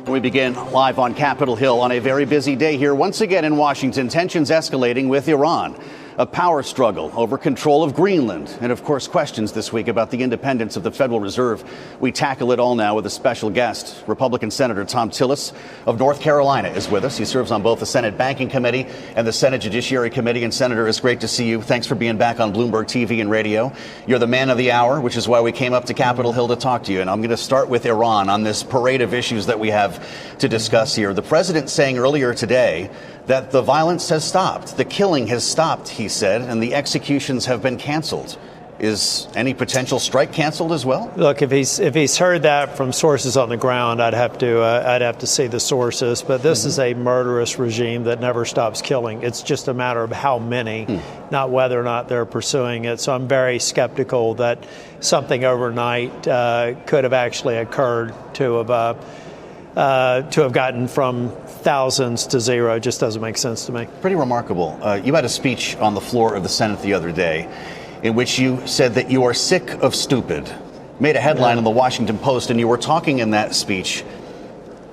We begin live on Capitol Hill on a very busy day here. Once again in Washington, tensions escalating with Iran. A power struggle over control of Greenland. And of course, questions this week about the independence of the Federal Reserve. We tackle it all now with a special guest. Republican Senator Thom Tillis of North Carolina is with us. He serves on both the Senate Banking Committee and the Senate Judiciary Committee. And Senator, it's great to see you. Thanks for being back on Bloomberg TV and radio. You're the man of the hour, which is why we came up to Capitol Hill to talk to you. And I'm going to start with Iran on this parade of issues that we have to discuss here. The president saying earlier today that the violence has stopped. The killing has stopped, he said, and the executions have been canceled. Is any potential strike canceled as well? Look, if he's heard that from sources on the ground, I'd have to see the sources. But this is a murderous regime that never stops killing. It's just a matter of how many, not whether or not they're pursuing it. So I'm very skeptical that something overnight could have actually occurred to have gotten from thousands to zero. Just doesn't make sense to me. Pretty remarkable. You had a speech on the floor of the Senate the other day in which you said that you are sick of stupid. Made a headline in the Washington Post, and you were talking in that speech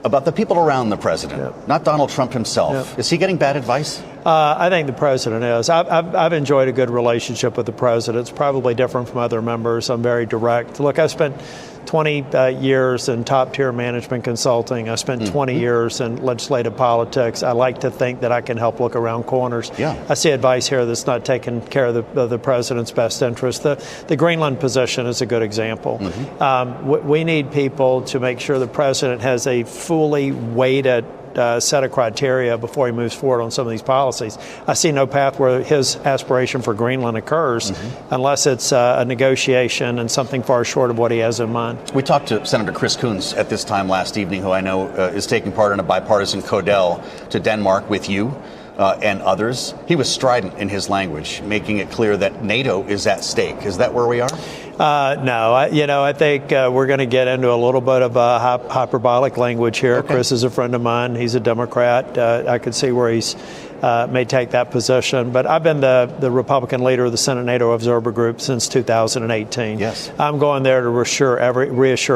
about the people around the president, not Donald Trump himself. Is he getting bad advice? I think the president is. I've enjoyed a good relationship with the president. It's probably different from other members. I'm very direct. Look, I spent 20 years in top-tier management consulting. I spent 20 years in legislative politics. I like to think that I can help look around corners. I see advice here that's not taking care of the president's best interest. The Greenland position is a good example. We need people to make sure the president has a fully weighted set of criteria before he moves forward on some of these policies. I see no path where his aspiration for Greenland occurs unless it's a negotiation and something far short of what he has in mind. We talked to Senator Chris Coons at this time last evening, who I know is taking part in a bipartisan codel to Denmark with you and others. He was strident in his language, making it clear that NATO is at stake. Is that where we are? No, I think we're going to get into a little bit of hyperbolic language here. Chris is a friend of mine. He's a Democrat. I could see where he's may take that position. But I've been the Republican leader of the Senate NATO Observer Group since 2018. Yes. I'm going there to reassure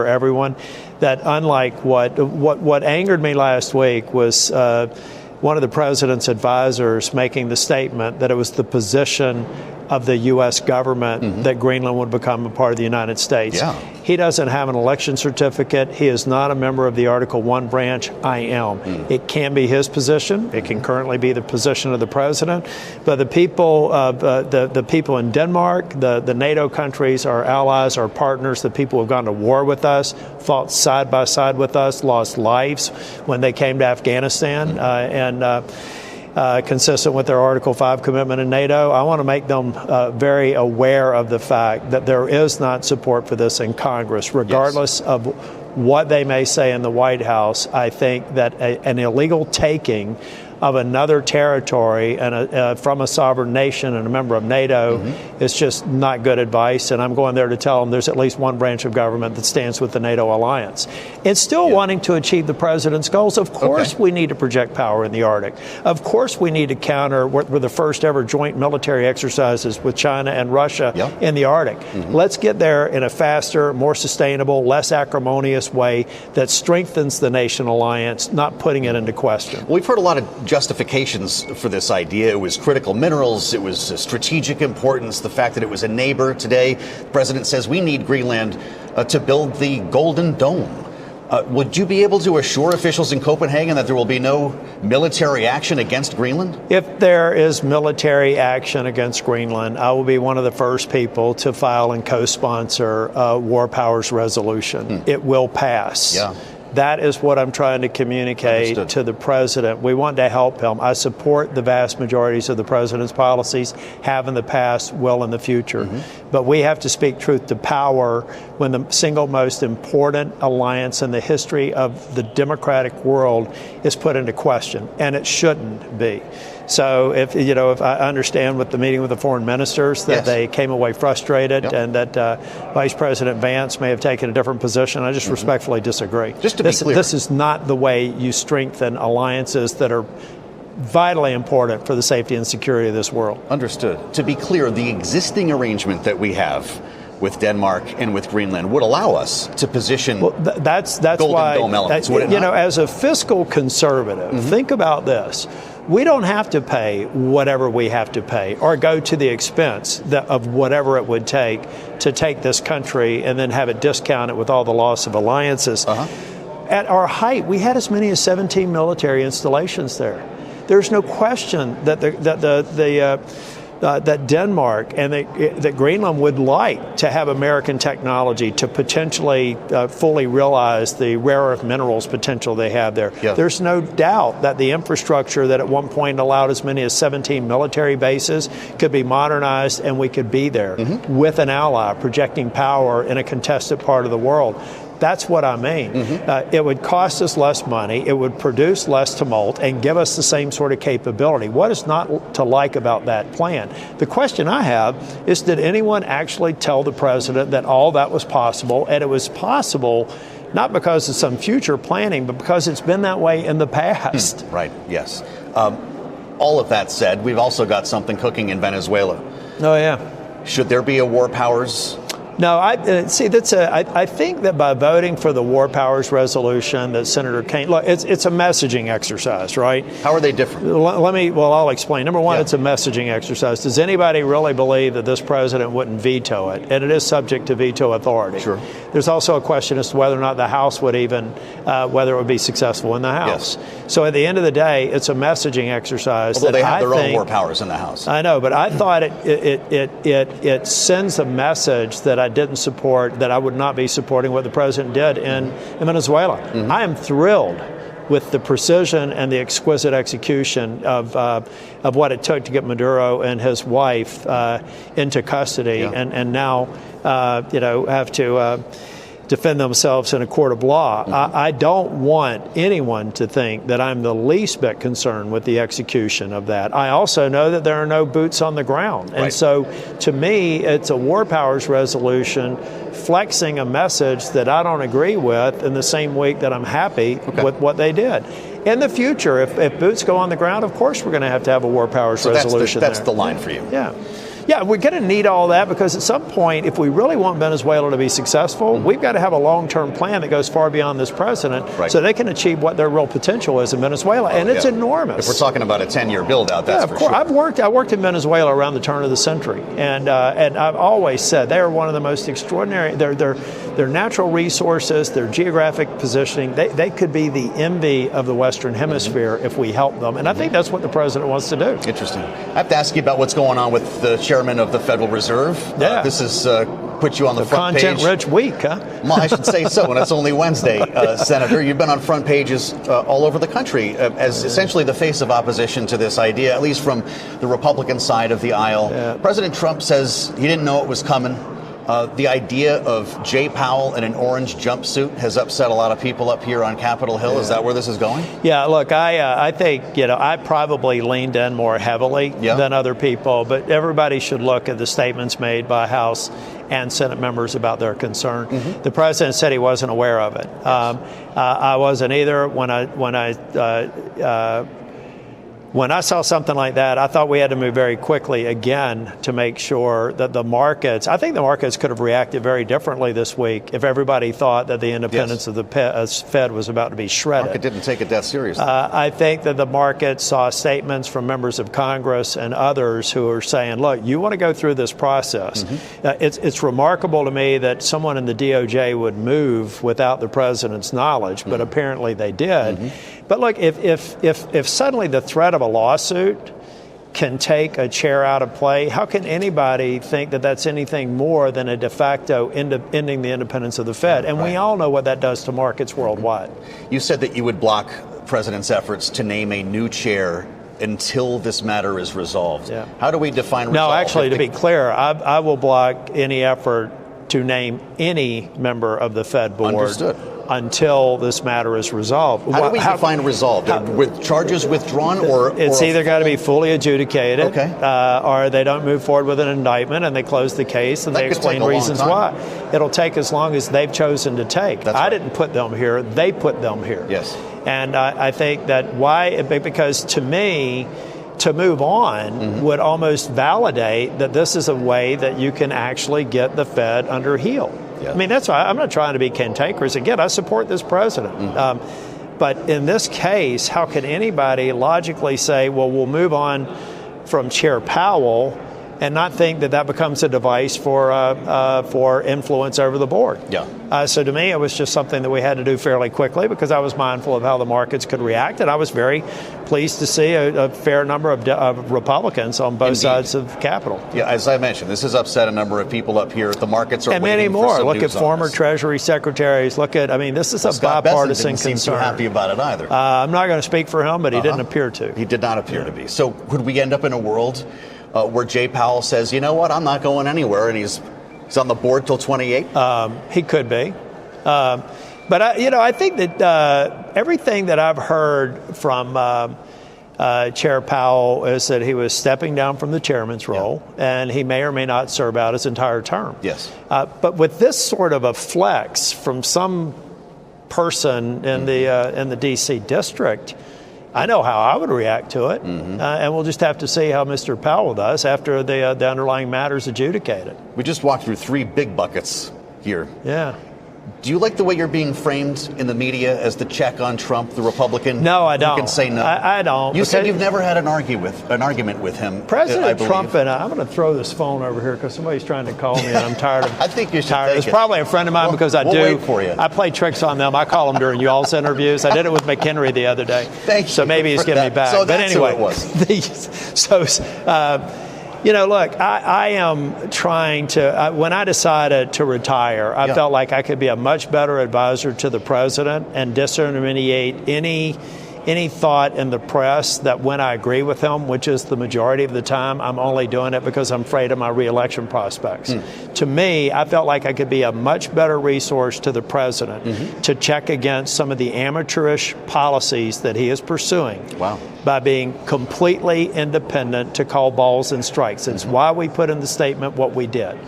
everyone that unlike what angered me last week was one of the president's advisors making the statement that it was the position of the U.S. government that Greenland would become a part of the United States. He doesn't have an election certificate. He is not a member of the Article 1 branch. I am. It can be his position. It can currently be the position of the president. But the people, the people in Denmark, the NATO countries, our allies, our partners, the people who have gone to war with us, fought side by side with us, lost lives when they came to Afghanistan, consistent with their Article 5 commitment in NATO. I want to make them very aware of the fact that there is not support for this in Congress, regardless of what they may say in the White House. I think that an illegal taking of another territory and from a sovereign nation and a member of NATO is just not good advice. And I'm going there to tell them there's at least one branch of government that stands with the NATO alliance. It's still wanting to achieve the president's goals. Of course, we need to project power in the Arctic. Of course, we need to counter what were the first ever joint military exercises with China and Russia in the Arctic. Let's get there in a faster, more sustainable, less acrimonious way that strengthens the nation alliance, not putting it into question. We've heard a lot of justifications for this idea. It was critical minerals. It was strategic importance. The fact that it was a neighbor. Today, the president says we need Greenland to build the Golden Dome. Would you be able to assure officials in Copenhagen that there will be no military action against Greenland? If there is military action against Greenland, I will be one of the first people to file and co-sponsor a War Powers Resolution. It will pass. That is what I'm trying to communicate to the president. We want to help him. I support the vast majorities of the president's policies, have in the past, will in the future. But we have to speak truth to power when the single most important alliance in the history of the democratic world is put into question, and it shouldn't be. So if I understand with the meeting with the foreign ministers that they came away frustrated and that Vice President Vance may have taken a different position, I just respectfully disagree. Just to be clear, this is not the way you strengthen alliances that are vitally important for the safety and security of this world. Understood. To be clear, the existing arrangement that we have with Denmark and with Greenland would allow us to position that's Golden why, Dome elements, would it not? As a fiscal conservative, think about this. We don't have to pay whatever we have to pay or go to the expense of whatever it would take to take this country and then have it discounted with all the loss of alliances. At our height, we had as many as 17 military installations there. There's no question that that Denmark and that Greenland would like to have American technology to potentially fully realize the rare earth minerals potential they have there. Yeah. There's no doubt that the infrastructure that at one point allowed as many as 17 military bases could be modernized, and we could be there with an ally projecting power in a contested part of the world. That's what I mean. It would cost us less money, it would produce less tumult, and give us the same sort of capability. What is not to like about that plan? The question I have is, did anyone actually tell the president that all that was possible, and it was possible not because of some future planning, but because it's been that way in the past? Right, yes. All of that said, we've also got something cooking in Venezuela. Oh, yeah. Should there be a war powers? No, I think that by voting for the War Powers resolution that Senator Kaine, look, it's a messaging exercise, right? How are they different? I'll explain. Number one, it's a messaging exercise. Does anybody really believe that this president wouldn't veto it? And it is subject to veto authority. Sure. There's also a question as to whether or not the House would even, whether it would be successful in the House. Yes. So at the end of the day, it's a messaging exercise. Although they have their own war powers in the House. I know, but I thought it sends a message that I didn't support, that I would not be supporting what the president did in Venezuela. I am thrilled with the precision and the exquisite execution of what it took to get Maduro and his wife into custody, and now have to defend themselves in a court of law. I don't want anyone to think that I'm the least bit concerned with the execution of that. I also know that there are no boots on the ground. And so to me, it's a war powers resolution flexing a message that I don't agree with in the same week that I'm happy with what they did. In the future, if boots go on the ground, of course we're going to have a war powers resolution. That's the line for you. Yeah, we're going to need all that, because at some point, if we really want Venezuela to be successful, we've got to have a long-term plan that goes far beyond this president, so they can achieve what their real potential is in Venezuela, and it's enormous. If we're talking about a 10-year build-out, that's for sure. I worked in Venezuela around the turn of the century, and I've always said they are one of the most extraordinary. Their natural resources, their geographic positioning, they could be the envy of the Western Hemisphere if we help them, and I think that's what the president wants to do. Interesting. I have to ask you about what's going on with the chairman of the Federal Reserve. This has put you on the front page. Content-rich week, huh? Well, I should say so, and it's only Wednesday, Senator. You've been on front pages all over the country as essentially the face of opposition to this idea, at least from the Republican side of the aisle. President Trump says he didn't know it was coming. The idea of Jay Powell in an orange jumpsuit has upset a lot of people up here on Capitol Hill. Is that where this is going? Yeah, look, I think, I probably leaned in more heavily than other people, but everybody should look at the statements made by House and Senate members about their concern. The president said he wasn't aware of it. I wasn't either. When I saw something like that, I thought we had to move very quickly again to make sure that the markets, I think the markets could have reacted very differently this week if everybody thought that the independence of the Fed was about to be shredded. The market didn't take it that seriously. I think that the market saw statements from members of Congress and others who are saying, look, you want to go through this process. It's remarkable to me that someone in the DOJ would move without the president's knowledge, but apparently they did. But look, if suddenly the threat of a lawsuit can take a chair out of play, how can anybody think that that's anything more than a de facto ending the independence of the Fed? And we all know what that does to markets worldwide. You said that you would block the president's efforts to name a new chair until this matter is resolved. How do we define resolve? No, actually, to be clear, I will block any effort to name any member of the Fed board. Understood. Until this matter is resolved. How do we define resolved? With charges withdrawn, or it's either got to be fully adjudicated, or they don't move forward with an indictment and they close the case and they explain reasons why. It'll take as long as they've chosen to take. I didn't put them here; they put them here. Yes. And I think that because to me, to move on would almost validate that this is a way that you can actually get the Fed under heel. Yeah. I mean, that's why I'm not trying to be cantankerous. Again, I support this president. But in this case, how can anybody logically say, well, we'll move on from Chair Powell and not think that that becomes a device for influence over the board? Yeah. So to me, it was just something that we had to do fairly quickly because I was mindful of how the markets could react, and I was very pleased to see a fair number of Republicans on both sides of Capitol. Yeah, as I mentioned, this has upset a number of people up here. The markets are and many more. Look at former Treasury secretaries. This is a bipartisan concern. Didn't seem too happy about it either. I'm not going to speak for him, but he didn't appear to. He did not appear to be. So could we end up in a world where Jay Powell says, you know what, I'm not going anywhere, and he's on the board till 28? He could be. But I think that everything that I've heard from Chair Powell is that he was stepping down from the chairman's role, and he may or may not serve out his entire term. Yes. But with this sort of a flex from some person in the D.C. district, I know how I would react to it, and we'll just have to see how Mr. Powell does after the underlying matters adjudicated. We just walked through 3 big buckets here. Yeah. Do you like the way you're being framed in the media as the check on Trump, the Republican? No, I don't. You can say no. I don't. You said you've never had an argument with him. President Trump and I'm going to throw this phone over here because somebody's trying to call me and I'm tired of. I think you should take It's probably a friend of mine because we'll wait for you. I play tricks on them. I call them during y'all's interviews. I did it with McHenry the other day. Thank you. So maybe he's getting me back. So but anyway, who it was. Look, I am trying to, when I decided to retire, I felt like I could be a much better advisor to the president and disintermediate any thought in the press that when I agree with him, which is the majority of the time, I'm only doing it because I'm afraid of my reelection prospects. To me, I felt like I could be a much better resource to the president to check against some of the amateurish policies that he is pursuing. Wow. By being completely independent to call balls and strikes. It's why we put in the statement what we did.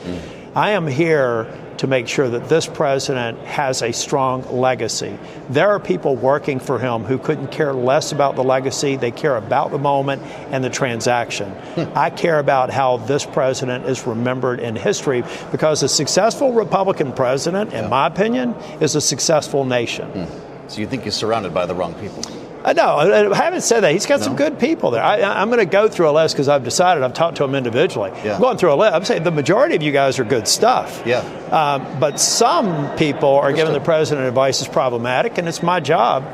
I am here to make sure that this president has a strong legacy. There are people working for him who couldn't care less about the legacy. They care about the moment and the transaction. I care about how this president is remembered in history because a successful Republican president, in my opinion, is a successful nation. So you think he's surrounded by the wrong people? No, I haven't said that. He's got some good people there. I'm going to go through a list because I've decided. I've talked to him individually. I'm going through a list. I'm saying the majority of you guys are good stuff. But some people are giving the president advice is problematic, and it's my job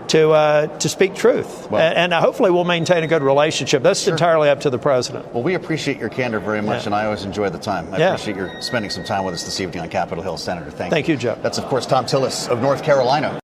to speak truth. And hopefully we'll maintain a good relationship. That's entirely up to the president. Well, we appreciate your candor very much, and I always enjoy the time. I appreciate your spending some time with us this evening on Capitol Hill, Senator. Thank you. Thank you, Joe. That's, of course, Thom Tillis of North Carolina.